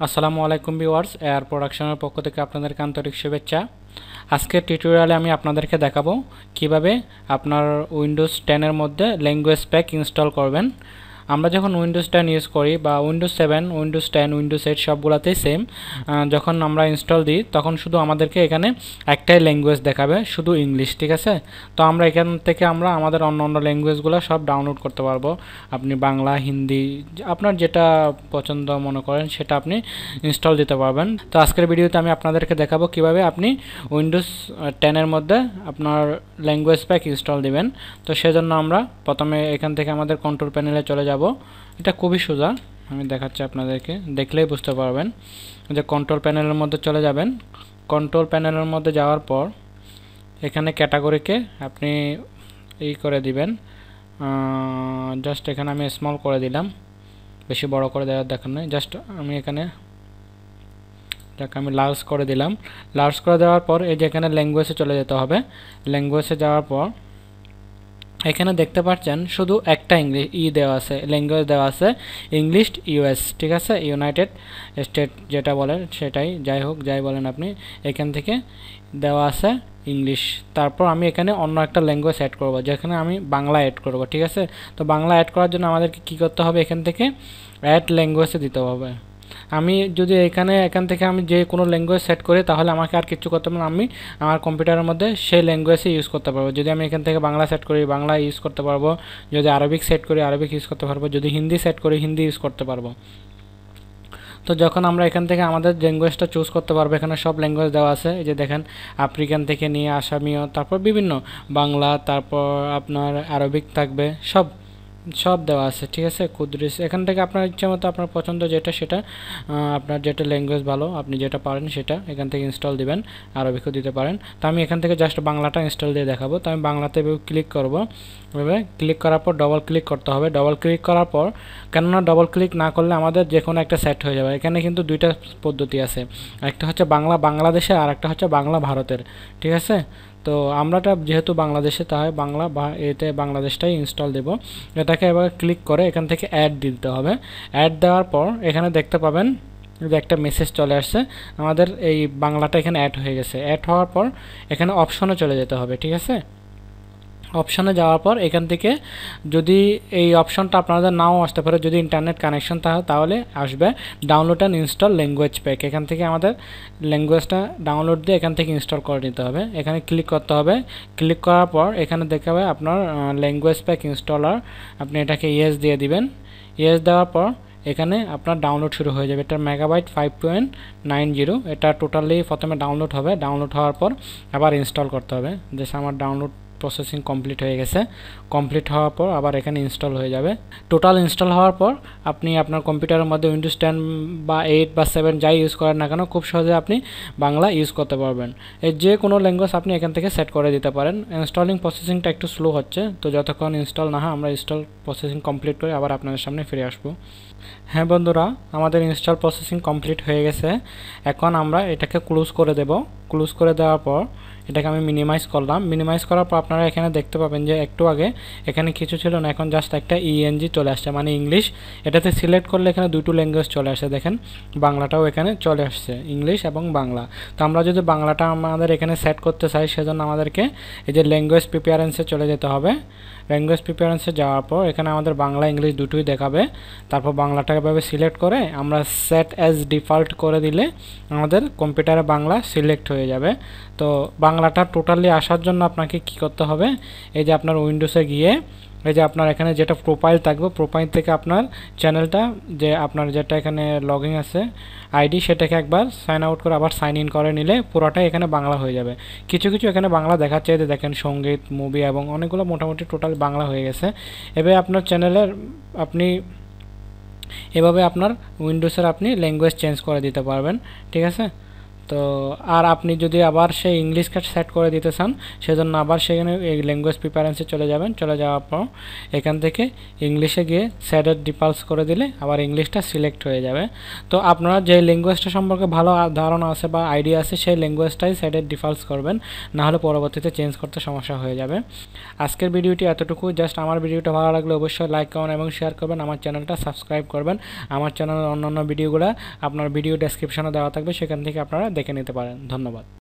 আসসালামু আলাইকুম viewers, air প্রোডাকশনের পক্ষ থেকে আপনাদেরকে আন্তরিক শুভেচ্ছা। আজকের টিউটোরিয়ালে আমি আপনাদেরকে দেখাবো কিভাবে আপনার উইন্ডোজ 10 এর মধ্যে ল্যাঙ্গুয়েজ প্যাক ইনস্টল করবেন। আমরা যখন উইন্ডোজ 10 ইউজ করি বা উইন্ডোজ 7, উইন্ডোজ 10, উইন্ডোজ 8 সবগুলোতেই সেম। যখন আমরা ইনস্টল দিই তখন শুধু আমাদেরকে এখানে একটাই ল্যাঙ্গুয়েজ দেখাবে, শুধু ইংলিশ, ঠিক আছে। তো আমরা এখান থেকে আমাদের অন্য অন্য ল্যাঙ্গুয়েজগুলো সব ডাউনলোড করতে পারবো। আপনি বাংলা, হিন্দি, আপনার যেটা পছন্দ মনে করেন সেটা আপনি ইনস্টল দিতে পারবেন। তো আজকের ভিডিওতে আমি আপনাদেরকে দেখাবো কিভাবে আপনি উইন্ডোজ 10 এর মধ্যে আপনার ল্যাঙ্গুয়েজ প্যাক ইনস্টল দিবেন। তো সেজন্য আমরা প্রথমে এখান থেকে আমাদের কন্ট্রোল প্যানেলে চলে যাব। এটা খুবই সোজা, আমি দেখাচ্ছি আপনাদেরকে, দেখলেই বুঝতে পারবেন। যে কন্ট্রোল প্যানেলের মধ্যে চলে যাবেন। কন্ট্রোল প্যানেলের মধ্যে যাওয়ার পর এখানে ক্যাটাগরিকে আপনি করে দিবেন। জাস্ট এখানে আমি স্মল করে দিলাম, বেশি বড় করে দেওয়ার দরকার নেই। জাস্ট আমি এখানে আমি লার্জ করে দিলাম। লার্জ করে দেওয়ার পর এই যে এখানে ল্যাঙ্গুয়েজে চলে যেতে হবে। ল্যাঙ্গুয়েজে যাওয়ার পর এখানে দেখতে পাচ্ছেন শুধু একটা ইংলিশ দেওয়া আছে, ল্যাঙ্গুয়েজ দেওয়া আছে ইংলিশ ইউএস, ঠিক আছে, ইউনাইটেড স্টেট যেটা বলেন সেটাই, যাই হোক যাই বলেন আপনি, এখান থেকে দেওয়া আছে ইংলিশ। তারপর আমি এখানে অন্য একটা ল্যাঙ্গুয়েজ অ্যাড করব, যেখানে আমি বাংলা অ্যাড করব, ঠিক আছে। তো বাংলা অ্যাড করার জন্য আমাদেরকে কী করতে হবে, এখান থেকে অ্যাড ল্যাঙ্গুয়েজে দিতে হবে। আমি যদি এখান থেকে আমি যে কোনো ল্যাঙ্গুয়েজ সেট করি তাহলে আমাকে আর কিছু করতে হবে না, আমি আমার কম্পিউটারের মধ্যে সেই ল্যাঙ্গুয়েজই ইউজ করতে পারবো। যদি আমি এখান থেকে বাংলা সেট করি বাংলা ইউজ করতে পারবো, যদি আরবিক সেট করি আরবিক ইউজ করতে পারবো, যদি হিন্দি সেট করি হিন্দি ইউজ করতে পারবো। তো যখন আমরা এখান থেকে আমাদের ল্যাঙ্গুয়েজটা চুজ করতে পারবো, এখানে সব ল্যাঙ্গুয়েজ দেওয়া আছে, এই যে দেখেন আফ্রিকান থেকে নিয়ে আসামিও, তারপর বিভিন্ন বাংলা, তারপর আপনার আরবিক থাকবে, সব সব দেওয়া আছে, ঠিক আছে। কুদ্রিস, এখান থেকে আপনার ইচ্ছা মতো আপনার পছন্দ যেটা সেটা, আপনার যেটা ল্যাঙ্গুয়েজ ভালো আপনি যেটা পারেন সেটা এখান থেকে ইনস্টল দিবেন, আরবিকও দিতে পারেন। তো আমি এখান থেকে জাস্ট বাংলাটা ইনস্টল দিয়ে দেখাবো। তো আমি বাংলাতে ক্লিক করব। এভাবে ক্লিক করার পর ডবল ক্লিক করতে হবে। ডবল ক্লিক করার পর, কেননা ডবল ক্লিক না করলে আমাদের যে কোনো একটা সেট হয়ে যাবে। এখানে কিন্তু দুইটা পদ্ধতি আছে, একটা হচ্ছে বাংলা বাংলাদেশের আর একটা হচ্ছে বাংলা ভারতের, ঠিক আছে। তো আমরাটা যেহেতু বাংলাদেশে, তাই বাংলা এতে বাংলাদেশটাই ইনস্টল দেব। এটাকে এবার ক্লিক করে এখান থেকে অ্যাড দিতে হবে। অ্যাড দেওয়ার পর এখানে দেখতে পাবেন যে একটা মেসেজ চলে আসছে, আমাদের এই বাংলাটা এখানে অ্যাড হয়ে গেছে। অ্যাড হওয়ার পর এখানে অপশনে চলে যেতে হবে, ঠিক আছে। অপশনে যাওয়ার পর এখান থেকে যদি এই অপশনটা আপনাদের নাও আসতে পারে, যদি ইন্টারনেট কানেকশন তাহলে আসবে download and install language pack. এখান থেকে আমাদের ল্যাঙ্গুয়েজটা ডাউনলোড দিয়ে এখান থেকে ইনস্টল করে নিতে হবে। এখানে ক্লিক করতে হবে। ক্লিক করার পর এখানে দেখাবে আপনার ল্যাঙ্গুয়েজ প্যাক ইনস্টলার, আপনি এটাকে ইয়েস দিয়ে দিবেন। ইয়েস দেওয়ার পর এখানে আপনার ডাউনলোড শুরু হয়ে যাবে। এটার মেগাবাইট 5.90, এটা টোটালি প্রথমে ডাউনলোড হবে। ডাউনলোড হওয়ার পর আবার ইনস্টল করতে হবে। জাস্ট আমার ডাউনলোড প্রসেসিং কমপ্লিট হয়ে গেছে। কমপ্লিট হওয়ার পর আবার এখানে ইনস্টল হয়ে যাবে। টোটাল ইনস্টল হওয়ার পর আপনি আপনার কম্পিউটারের মধ্যে উইন্ডোজ 10 বা 8 বা 7 যাই ইউজ করেন না কেন, খুব সহজে আপনি বাংলা ইউজ করতে পারবেন। এর যে কোনো ল্যাঙ্গুয়েজ আপনি এখান থেকে সেট করে দিতে পারেন। ইনস্টলিং প্রসেসিংটা একটু স্লো হচ্ছে, তো যতক্ষণ ইনস্টল না হয় আমরা ইনস্টল প্রসেসিং কমপ্লিট করে আবার আপনাদের সামনে ফিরে আসবো। হ্যাঁ বন্ধুরা, আমাদের ইনস্টল প্রসেসিং কমপ্লিট হয়ে গেছে। এখন আমরা এটাকে ক্লোজ করে দেব। ক্লোজ করে দেওয়ার পর এটাকে আমি মিনিমাইজ করলাম। মিনিমাইজ করার পর আপনারা এখানে দেখতে পাবেন যে একটু আগে এখানে কিছু ছিল না, এখন জাস্ট একটা ইএনজি চলে আসছে, মানে ইংলিশ। এটাতে সিলেক্ট করলে এখানে দুটো ল্যাঙ্গুয়েজ চলে আসে, দেখেন বাংলাটাও এখানে চলে আসছে, ইংলিশ এবং বাংলা। তো আমরা যদি বাংলাটা আমাদের এখানে সেট করতে চাই সেজন্য আমাদেরকে এই যে ল্যাঙ্গুয়েজ প্রিফারেন্সে চলে যেতে হবে। ল্যাঙ্গুয়েজ প্রিফারেন্সে যাওয়ার পর এখানে আমাদের বাংলা ইংলিশ দুটোই দেখাবে। তারপর বাংলাটাকে এভাবে সিলেক্ট করে আমরা সেট অ্যাজ ডিফল্ট করে দিলে আমাদের কম্পিউটারে বাংলা সিলেক্ট হয়ে যাবে। তো বাংলাটা টোটালি আসার জন্য আপনাকে কি করতে হবে, এই যে আপনার উইন্ডোজে গিয়ে এই যে আপনার এখানে যেটা প্রোফাইল থাকবে, প্রোফাইল থেকে আপনার চ্যানেলটা, যে আপনার যেটা এখানে লগ ইন আছে আইডি, সেটাকে একবার সাইন আউট করে আবার সাইন ইন করে নিলে পুরোটাই এখানে বাংলা হয়ে যাবে। কিছু কিছু এখানে বাংলা দেখাচ্ছে, যে দেখেন সঙ্গীত, মুভি এবং অনেকগুলো মোটামুটি টোটাল বাংলা হয়ে গেছে। এভাবে আপনার চ্যানেলের আপনি এভাবে আপনার উইন্ডোজের আপনি ল্যাঙ্গুয়েজ চেঞ্জ করে দিতে পারবেন, ঠিক আছে। তো আর আপনি যদি আবার সেই ইংলিশকে সেট করে দিতে চান সেজন্য আবার সেখানে এই ল্যাঙ্গুয়েজ প্রিফারেন্সে চলে যাবেন। চলে যাওয়ার পর এখান থেকে ইংলিশে গিয়ে সেটেড ডিফল্ট করে দিলে আবার ইংলিশটা সিলেক্ট হয়ে যাবে। তো আপনারা যে ল্যাঙ্গুয়েজটা সম্পর্কে ভালো ধারণা আছে বা আইডিয়া আছে সেই ল্যাঙ্গুয়েজটাই সেটেড ডিফল্ট করবেন, না হলে পরবর্তীতে চেঞ্জ করতে সমস্যা হয়ে যাবে। আজকের ভিডিওটি এতটুকু। জাস্ট আমার ভিডিওটা ভালো লাগলে অবশ্যই লাইক কমেন্ট এবং শেয়ার করবেন। আমার চ্যানেলটা সাবস্ক্রাইব করবেন। আমার চ্যানেলের অন্যান্য ভিডিওগুলো আপনার ভিডিও ডেসক্রিপশনে দেওয়া থাকবে, সেখান থেকে আপনারা দেখে নিতে পারেন। ধন্যবাদ।